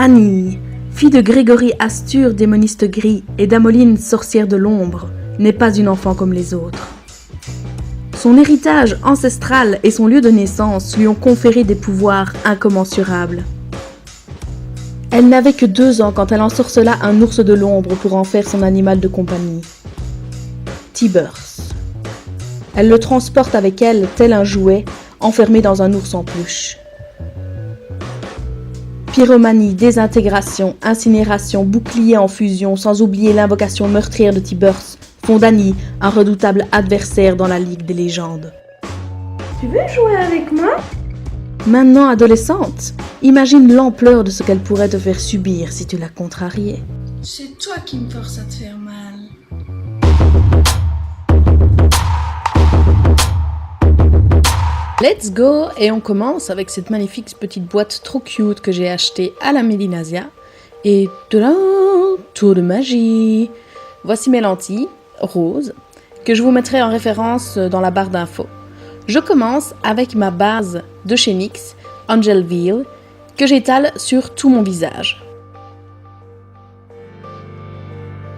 Annie, fille de Grégory Astur, démoniste gris, et d'Amoline, sorcière de l'ombre, n'est pas une enfant comme les autres. Son héritage ancestral et son lieu de naissance lui ont conféré des pouvoirs incommensurables. Elle n'avait que 2 ans quand elle ensorcela un ours de l'ombre pour en faire son animal de compagnie. Tibbers. Elle le transporte avec elle tel un jouet, enfermé dans un ours en peluche. Pyromanie, désintégration, incinération, bouclier en fusion, sans oublier l'invocation meurtrière de Tibbers, font d'Annie un redoutable adversaire dans la Ligue des légendes. Tu veux jouer avec moi? Maintenant adolescente, imagine l'ampleur de ce qu'elle pourrait te faire subir si tu la contrariais. C'est toi qui me force à te faire mal. Let's go! Et on commence avec cette magnifique petite boîte trop cute que j'ai achetée à la Mélinasia. Et tadam! Tour de magie! Voici mes lentilles roses que je vous mettrai en référence dans la barre d'infos. Je commence avec ma base de chez NYX, Angel Veil, que j'étale sur tout mon visage.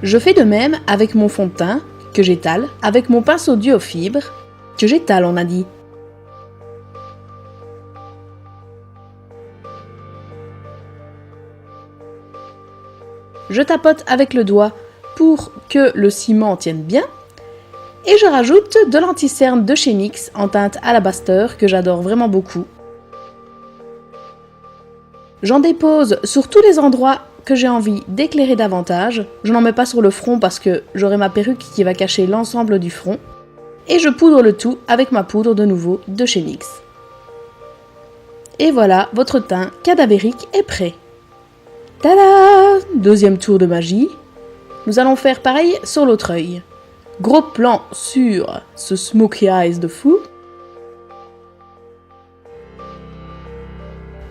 Je fais de même avec mon fond de teint, que j'étale, avec mon pinceau duo fibre, que j'étale on a dit. Je tapote avec le doigt pour que le ciment tienne bien. Et je rajoute de l'anti-cerne de chez NYX en teinte Alabaster que j'adore vraiment beaucoup. J'en dépose sur tous les endroits que j'ai envie d'éclairer davantage. Je n'en mets pas sur le front parce que j'aurai ma perruque qui va cacher l'ensemble du front. Et je poudre le tout avec ma poudre de nouveau de chez NYX. Et voilà, votre teint cadavérique est prêt. Tada! Deuxième tour de magie. Nous allons faire pareil sur l'autre œil. Gros plan sur ce smoky eyes de fou.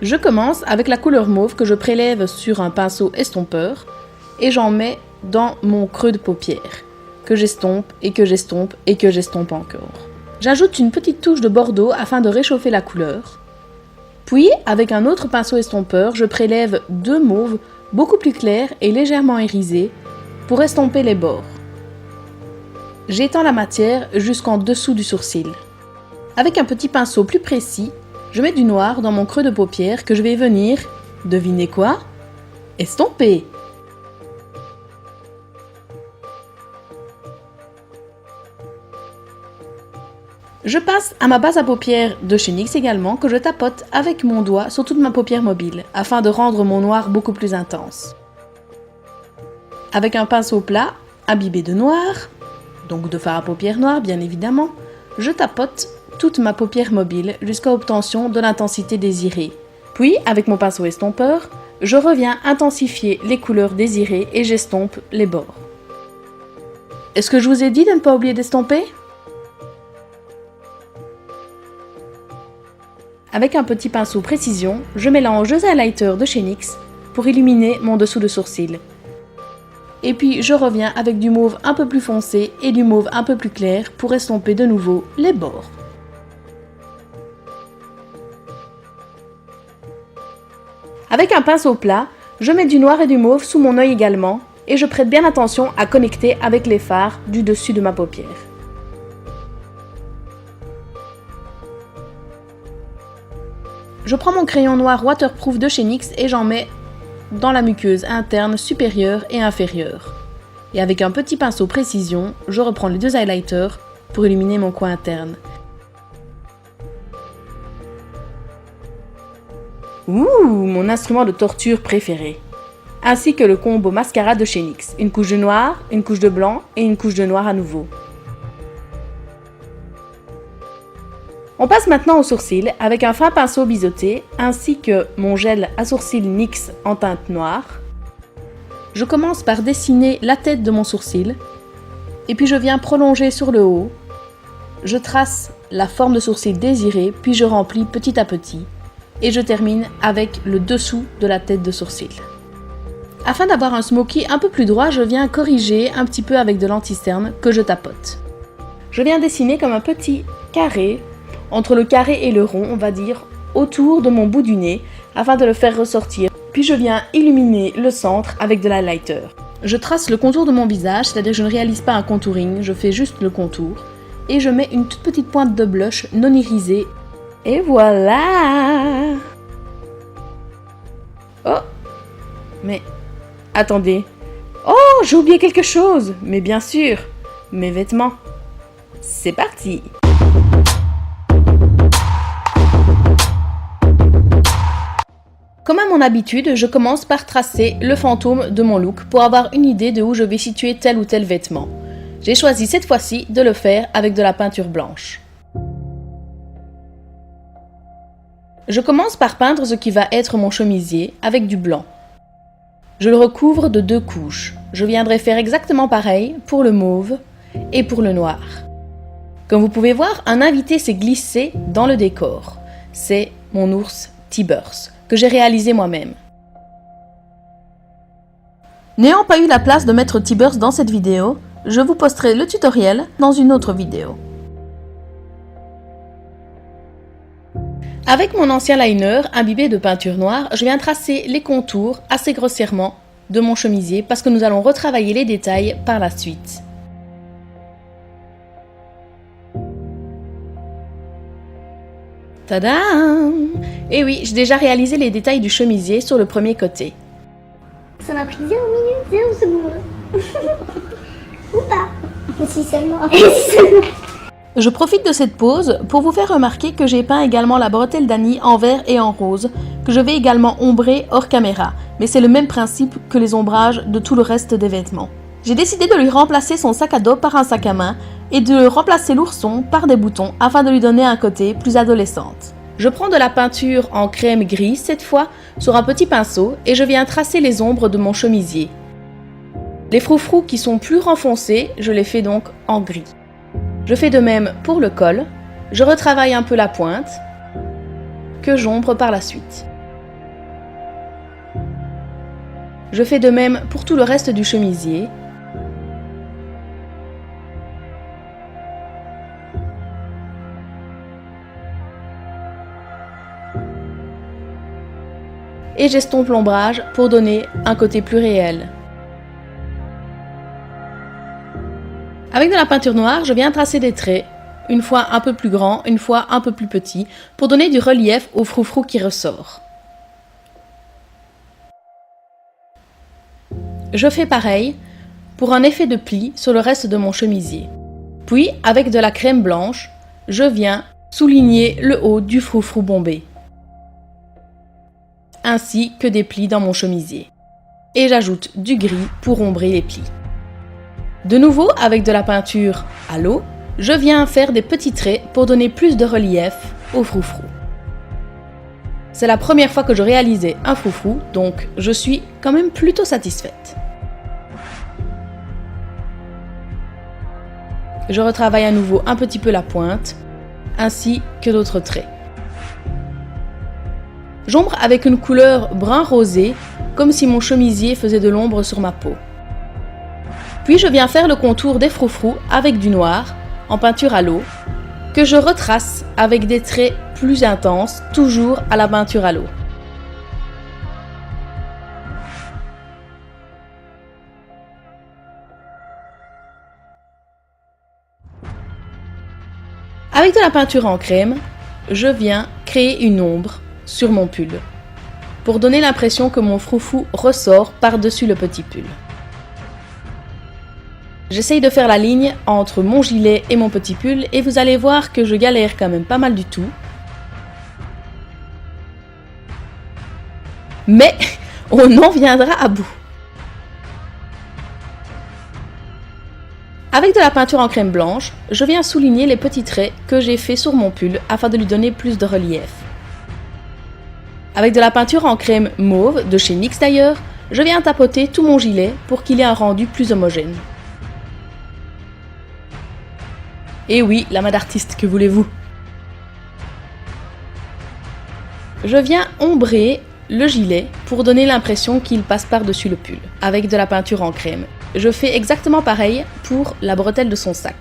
Je commence avec la couleur mauve que je prélève sur un pinceau estompeur et j'en mets dans mon creux de paupière, que j'estompe et que j'estompe et que j'estompe encore. J'ajoute une petite touche de bordeaux afin de réchauffer la couleur. Puis, avec un autre pinceau estompeur, je prélève 2 mauves beaucoup plus clairs et légèrement irisés pour estomper les bords. J'étends la matière jusqu'en dessous du sourcil. Avec un petit pinceau plus précis, je mets du noir dans mon creux de paupière que je vais venir, devinez quoi? Estomper. Je passe à ma base à paupières de chez NYX également que je tapote avec mon doigt sur toute ma paupière mobile afin de rendre mon noir beaucoup plus intense. Avec un pinceau plat, imbibé de noir, donc de fard à paupières noir bien évidemment, je tapote toute ma paupière mobile jusqu'à obtention de l'intensité désirée. Puis, avec mon pinceau estompeur, je reviens intensifier les couleurs désirées et j'estompe les bords. Est-ce que je vous ai dit de ne pas oublier d'estomper? Avec un petit pinceau précision, je mélange 2 highlighters de chez NYX pour illuminer mon dessous de sourcil. Et puis je reviens avec du mauve un peu plus foncé et du mauve un peu plus clair pour estomper de nouveau les bords. Avec un pinceau plat, je mets du noir et du mauve sous mon œil également et je prête bien attention à connecter avec les fards du dessus de ma paupière. Je prends mon crayon noir waterproof de chez NYX et j'en mets dans la muqueuse interne supérieure et inférieure. Et avec un petit pinceau précision, je reprends les 2 highlighters pour illuminer mon coin interne. Ouh, mon instrument de torture préféré. Ainsi que le combo mascara de chez NYX. Une couche de noir, une couche de blanc et une couche de noir à nouveau. On passe maintenant aux sourcils avec un fin pinceau biseauté ainsi que mon gel à sourcils NYX en teinte noire. Je commence par dessiner la tête de mon sourcil et puis je viens prolonger sur le haut. Je trace la forme de sourcil désirée puis je remplis petit à petit et je termine avec le dessous de la tête de sourcil. Afin d'avoir un smoky un peu plus droit, je viens corriger un petit peu avec de l'anti-cerne que je tapote. Je viens dessiner comme un petit carré entre le carré et le rond, on va dire, autour de mon bout du nez, afin de le faire ressortir Puis je viens illuminer le centre avec de l'highlighter. Je trace le contour de mon visage, c'est-à-dire que je ne réalise pas un contouring, je fais juste le contour. Et je mets une toute petite pointe de blush non irisé. Et voilà! Oh! Mais, attendez. Oh, j'ai oublié quelque chose! Mais bien sûr, mes vêtements. C'est parti! Comme à mon habitude, je commence par tracer le fantôme de mon look pour avoir une idée de où je vais situer tel ou tel vêtement. J'ai choisi cette fois-ci de le faire avec de la peinture blanche. Je commence par peindre ce qui va être mon chemisier avec du blanc. Je le recouvre de 2 couches. Je viendrai faire exactement pareil pour le mauve et pour le noir. Comme vous pouvez voir, un invité s'est glissé dans le décor. C'est mon ours Tibbers, que j'ai réalisé moi-même. N'ayant pas eu la place de mettre Tibbers dans cette vidéo, je vous posterai le tutoriel dans une autre vidéo. Avec mon ancien liner imbibé de peinture noire, je viens tracer les contours assez grossièrement de mon chemisier parce que nous allons retravailler les détails par la suite. Tadam! Et oui, j'ai déjà réalisé les détails du chemisier sur le premier côté. Ça m'a pris 0 minutes, 0 secondes. Ou pas. Mais si seulement. Je profite de cette pause pour vous faire remarquer que j'ai peint également la bretelle d'Annie en vert et en rose, que je vais également ombrer hors caméra, mais c'est le même principe que les ombrages de tout le reste des vêtements. J'ai décidé de lui remplacer son sac à dos par un sac à main et de remplacer l'ourson par des boutons afin de lui donner un côté plus adolescente. Je prends de la peinture en crème gris cette fois sur un petit pinceau et je viens tracer les ombres de mon chemisier. Les froufrous qui sont plus renfoncés, je les fais donc en gris. Je fais de même pour le col, je retravaille un peu la pointe, que j'ombre par la suite. Je fais de même pour tout le reste du chemisier. Et j'estompe l'ombrage pour donner un côté plus réel. Avec de la peinture noire, je viens tracer des traits, une fois un peu plus grands, une fois un peu plus petits, pour donner du relief au froufrou qui ressort. Je fais pareil pour un effet de pli sur le reste de mon chemisier. Puis, avec de la crème blanche, je viens souligner le haut du froufrou bombé, ainsi que des plis dans mon chemisier. Et j'ajoute du gris pour ombrer les plis. De nouveau, avec de la peinture à l'eau, je viens faire des petits traits pour donner plus de relief au froufrou. C'est la première fois que je réalisais un froufrou, donc je suis quand même plutôt satisfaite. Je retravaille à nouveau un petit peu la pointe, ainsi que d'autres traits. J'ombre avec une couleur brun rosé, comme si mon chemisier faisait de l'ombre sur ma peau. Puis je viens faire le contour des froufrous avec du noir, en peinture à l'eau, que je retrace avec des traits plus intenses, toujours à la peinture à l'eau. Avec de la peinture en crème, je viens créer une ombre sur mon pull, pour donner l'impression que mon froufrou ressort par-dessus le petit pull. J'essaye de faire la ligne entre mon gilet et mon petit pull et vous allez voir que je galère quand même pas mal du tout. Mais on en viendra à bout. Avec de la peinture en crème blanche, je viens souligner les petits traits que j'ai faits sur mon pull afin de lui donner plus de relief. Avec de la peinture en crème mauve, de chez NYX d'ailleurs, je viens tapoter tout mon gilet pour qu'il ait un rendu plus homogène. Et oui, la main d'artiste, que voulez-vous? Je viens ombrer le gilet pour donner l'impression qu'il passe par-dessus le pull, avec de la peinture en crème. Je fais exactement pareil pour la bretelle de son sac.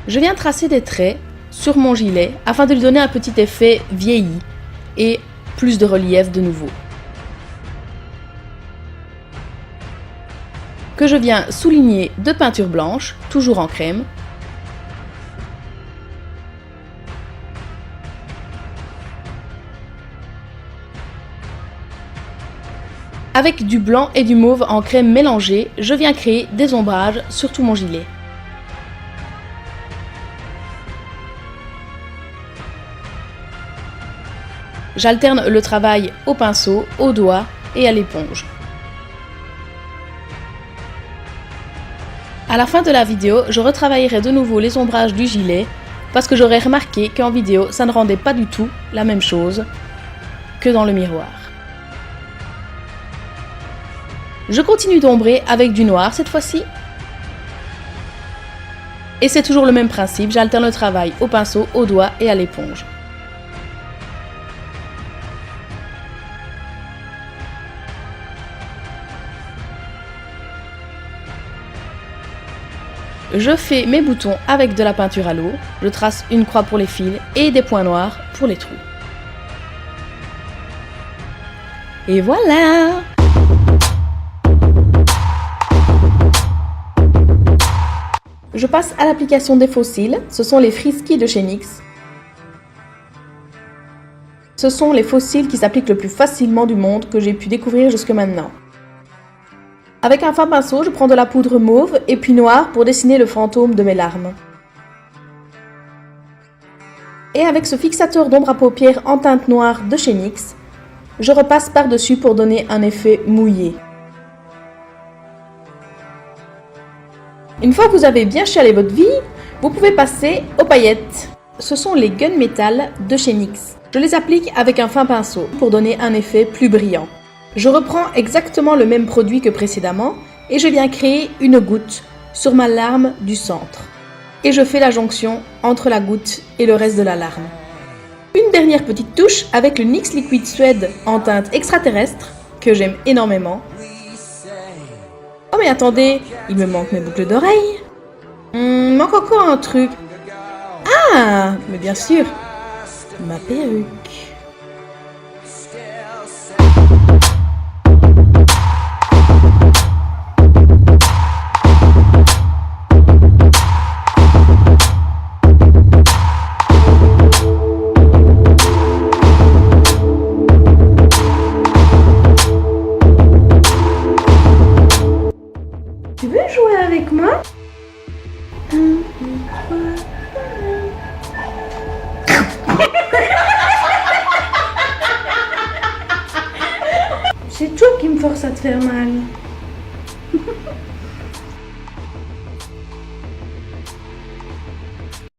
Je viens tracer des traits sur mon gilet afin de lui donner un petit effet vieilli et plus de relief de nouveau. Que je viens souligner de peinture blanche, toujours en crème. Avec du blanc et du mauve en crème mélangée, je viens créer des ombrages sur tout mon gilet. J'alterne le travail au pinceau, au doigt et à l'éponge. À la fin de la vidéo, je retravaillerai de nouveau les ombrages du gilet parce que j'aurais remarqué qu'en vidéo, ça ne rendait pas du tout la même chose que dans le miroir. Je continue d'ombrer avec du noir cette fois-ci. Et c'est toujours le même principe, j'alterne le travail au pinceau, au doigt et à l'éponge. Je fais mes boutons avec de la peinture à l'eau, je trace une croix pour les fils et des points noirs pour les trous. Et voilà! Je passe à l'application des fossiles, ce sont les Frisky de chez NYX. Ce sont les fossiles qui s'appliquent le plus facilement du monde que j'ai pu découvrir jusque maintenant. Avec un fin pinceau, je prends de la poudre mauve et puis noire pour dessiner le fantôme de mes larmes. Et avec ce fixateur d'ombre à paupières en teinte noire de chez NYX, je repasse par-dessus pour donner un effet mouillé. Une fois que vous avez bien chialé votre vie, vous pouvez passer aux paillettes. Ce sont les Gunmetal de chez NYX. Je les applique avec un fin pinceau pour donner un effet plus brillant. Je reprends exactement le même produit que précédemment et je viens créer une goutte sur ma larme du centre. Et je fais la jonction entre la goutte et le reste de la larme. Une dernière petite touche avec le NYX Liquid Suede en teinte extraterrestre que j'aime énormément. Oh mais attendez, il me manque mes boucles d'oreilles. Il manque encore un truc. Ah, mais bien sûr, ma perruque. Tu veux jouer avec moi? C'est toi qui me force à te faire mal.